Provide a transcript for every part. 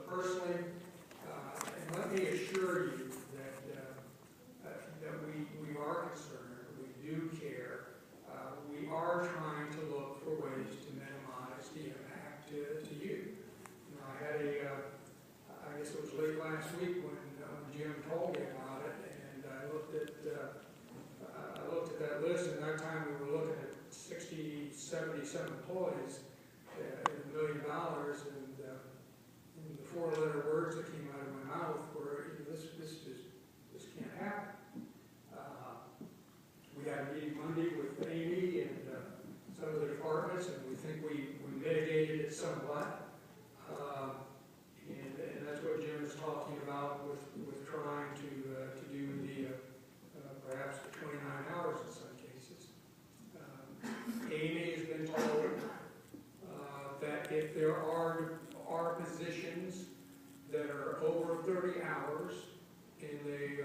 personally, and let me assure you that we are concerned, we do care. We are trying to look for ways to minimize the impact to you. I had I guess it was late last week when Jim told me about it, and I looked at that list, and at that time we were looking at 60, 70 some employees and $1 million, and the four-letter words that came out of my mouth were, this can't happen. We had a meeting Monday with Amy and some of the departments, and we think we mitigated it somewhat. And that's what Jim is talking about with trying to do the perhaps the 29 hours in some cases. Amy has been told that if there are positions that are over 30 hours, and they,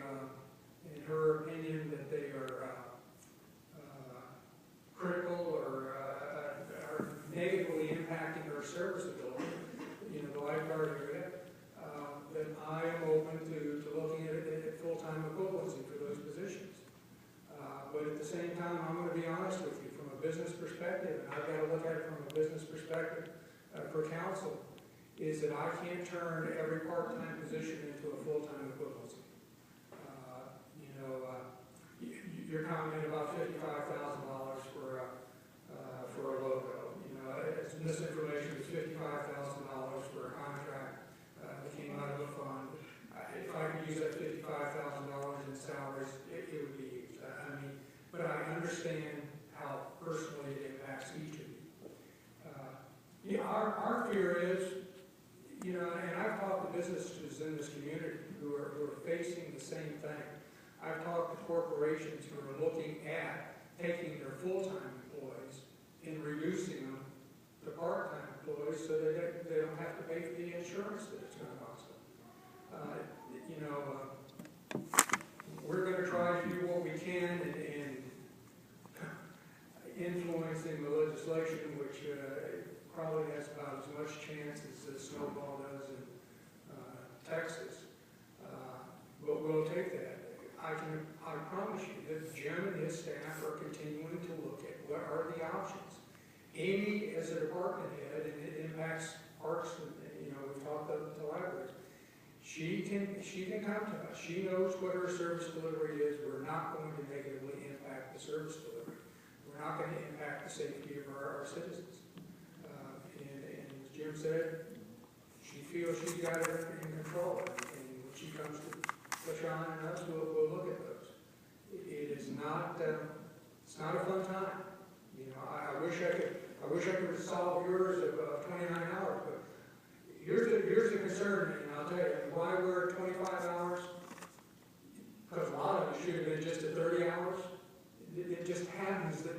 in her opinion, that they are critical or are negatively impacting her serviceability, the lifeguard area, then I am open to looking at full-time equivalency for those positions. But at the same time, I'm going to be honest with you, from a business perspective, and I've got to look at it from a business perspective for council, is that I can't turn every part-time position into a full-time equivalency. Your comment about $55,000 for a logo, it's misinformation. It's $55,000 for a contract that came out of a fund. If I could use that $55,000 in salaries, it would be used. But I understand how personally it impacts each of you. Our fear is, and I've talked to businesses in this community who are facing the same thing. I've talked to corporations who are looking at taking their full-time employees and reducing them to part-time employees so that they don't have to pay for the insurance that it's going to cost them. We're going to try to do what we can in influencing the legislation, which probably has about as much chance as the snowball does in Texas. But we'll take that. I promise you that Jim and his staff are continuing to look at what are the options. Amy, as a department head, and it impacts parks, and we've talked about the library, she can come to us. She knows what her service delivery is. We're not going to negatively impact the service delivery. We're not going to impact the safety of our citizens. And as Jim said, she feels she's got it in control. And when she comes to LaShawn and us, we'll look at those. It is not, it's not a fun time. I wish I could solve yours of 29 hours, but here's the concern, and I'll tell you why we're at 25 hours. Because a lot of it should have been just at 30 hours. It just happens that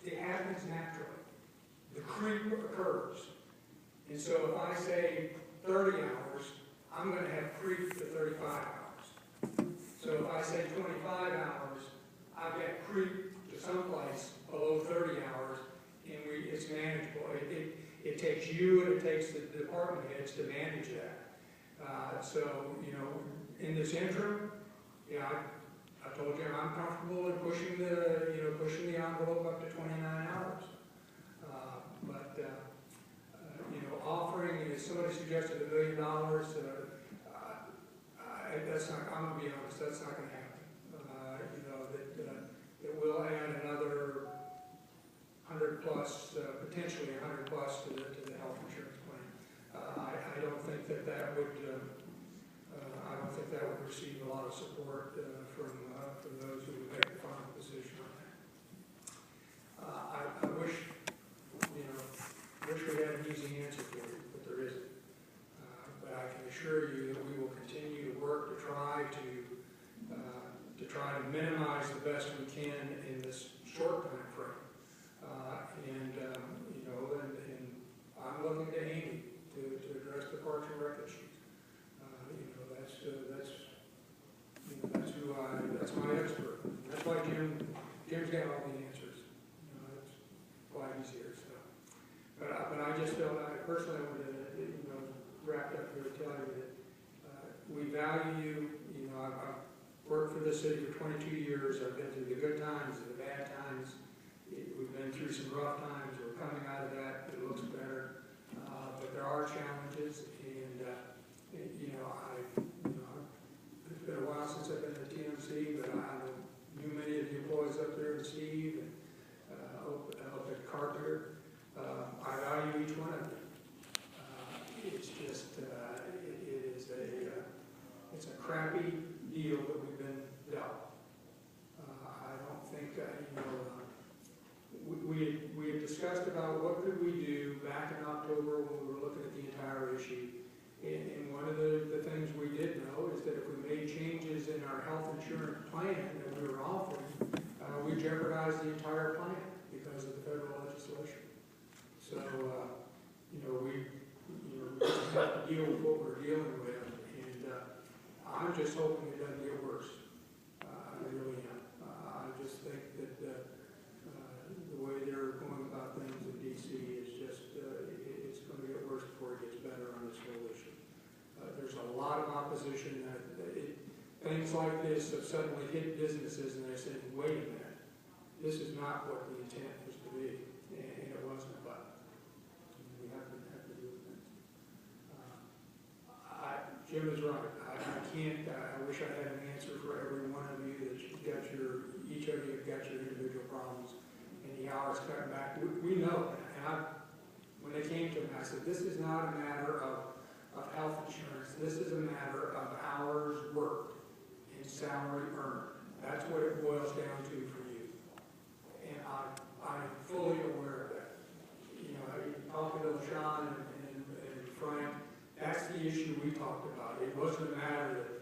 it happens naturally. The creep occurs, and so if I say 30 hours, I'm going to have creep to 35 hours. So if I say 25 hours, I've got creep to someplace below 30 hours, and it's manageable. It takes you and it takes the department heads to manage that. So, in this interim, I told you I'm comfortable in pushing the envelope up to 29 hours. Offering, as somebody suggested, $1 million, that's not, I'm going to be honest, that's not going to happen. That will add another 100 plus, potentially 100 plus to the health insurance plan. I don't think that would receive a lot of support from those who would make the final decision on that. I wish we had an easy answer for you, but there isn't. But I can assure you that we will continue to work to try to minimize the best we can in this short time frame. And I'm looking to Amy to address the Parks and Rec issues. That's my expert. That's why Jim's got all the answers. That's why he's here. So, but I just felt I personally wanted to wrapped up here to tell you that we value you. You know, I've worked for this city for 22 years. I've been through the good times and the bad times. We've been through some rough times. We're coming out of that. It looks better. But there are challenges, and it's been a while since I've been at TMC, but I knew many of the employees up there, and Steve, and up at Carpenter. I value each one of them. It's just, it's a crappy deal that we've been dealt. I don't think, we had discussed about what could we do back in October when we were looking at the entire issue. And one of the things we did know is that if we made changes in our health insurance plan that we were offering, we jeopardized the entire plan because of the federal legislation. So, we have to deal with what we're dealing with, and I'm just hoping it doesn't get worse. I really am. I just think that the way they're going about things in D.C. is just, it's going to get worse before it gets better on this whole issue. There's a lot of opposition. Things like this have suddenly hit businesses, and they said, wait a minute, this is not what the intent was to be, and it wasn't, but we have to deal with things. Jim is right. I can't, I wish I had an answer for every one of you that you've got each of you have got your individual problems, and the hours cut back. We know, and when they came to me, I said, this is not a matter of health insurance. This is a matter of hours worked and salary earned. That's what it boils down to for you. And I'm fully aware of that. You know, talking to LaShawn and Frank, that's the issue we talked about. It wasn't a matter that,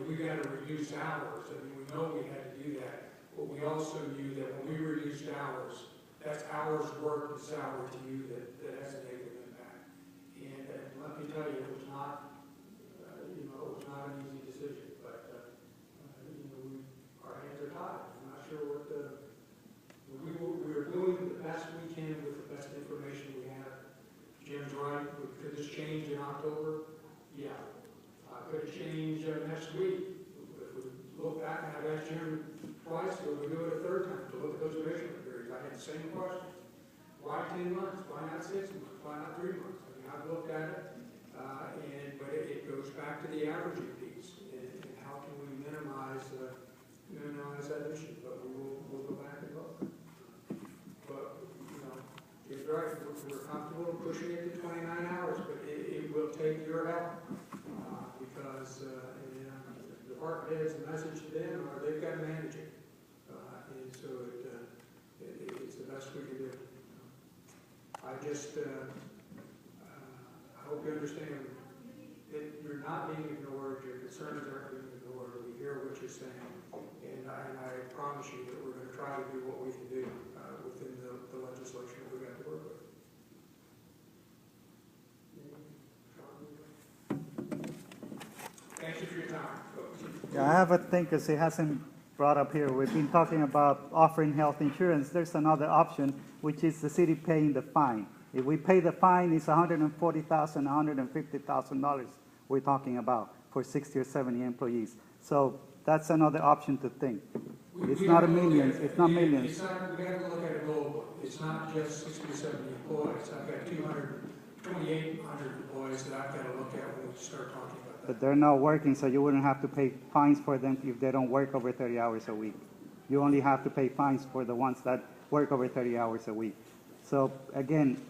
we got to reduce hours. I mean, we know we had to do that. But we also knew that when we reduced hours, that's hours worked and salary to you that has a negative impact. And let me tell you, it was not, it was not an easy decision. But, our hands are tied. I'm not sure what we were doing the best we can with the best information we have. Jim's right. Could this change in October? Yeah. Could it change next week? If we look back, and I've asked Jim twice, will we do it a third time to look at those measurement periods? I had the same question. Why 10 months? Why not 6 months? Why not 3 months? I mean, I've looked at it, but it goes back to the averaging piece, and how can we minimize that issue? But we'll go back and look. But you're right. We're comfortable pushing it to 29 hours, but it will take your help because the department heads, the message to them are they've got to manage it, and so it's the best we can do. I just I hope you understand that you're not being ignored. Your concerns aren't being ignored. We hear what you're saying, and I promise you that we're going to try to do what we can do within the legislation that we got to work with. Thank you for your time, folks. Yeah, I have a thing because it hasn't brought up here. We've been talking about offering health insurance. There's another option, which is the city paying the fine. If we pay the fine, it's $140,000, $150,000 we're talking about for 60 or 70 employees. So that's another option to think. It's not millions. It's not millions. We have to look at it globally. It's not just 60 or 70 employees. I've got 2,800 employees that I've got to look at when we start talking about that. But they're not working, so you wouldn't have to pay fines for them if they don't work over 30 hours a week. You only have to pay fines for the ones that work over 30 hours a week. So again,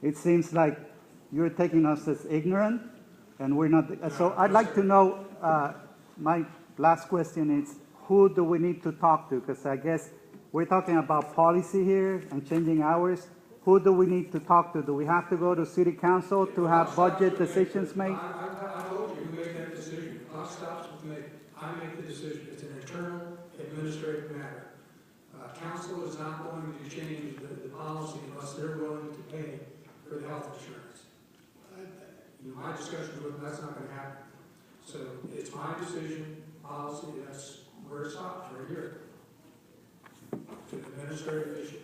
it seems like you're taking us as ignorant, and we're not. So I'd like to know, my last question is, who do we need to talk to? Because I guess we're talking about policy here and changing hours. Who do we need to talk to? Do we have to go to city council to have budget decisions made? I told you who made that decision. I'll stop with me. I make the decision. It's an internal administrative matter. Council is not going to change the policy unless they're willing to pay for the health insurance. My discussions with them, that's not going to happen. So it's my decision, policy, that's where it stops, right here. It's an administrative issue.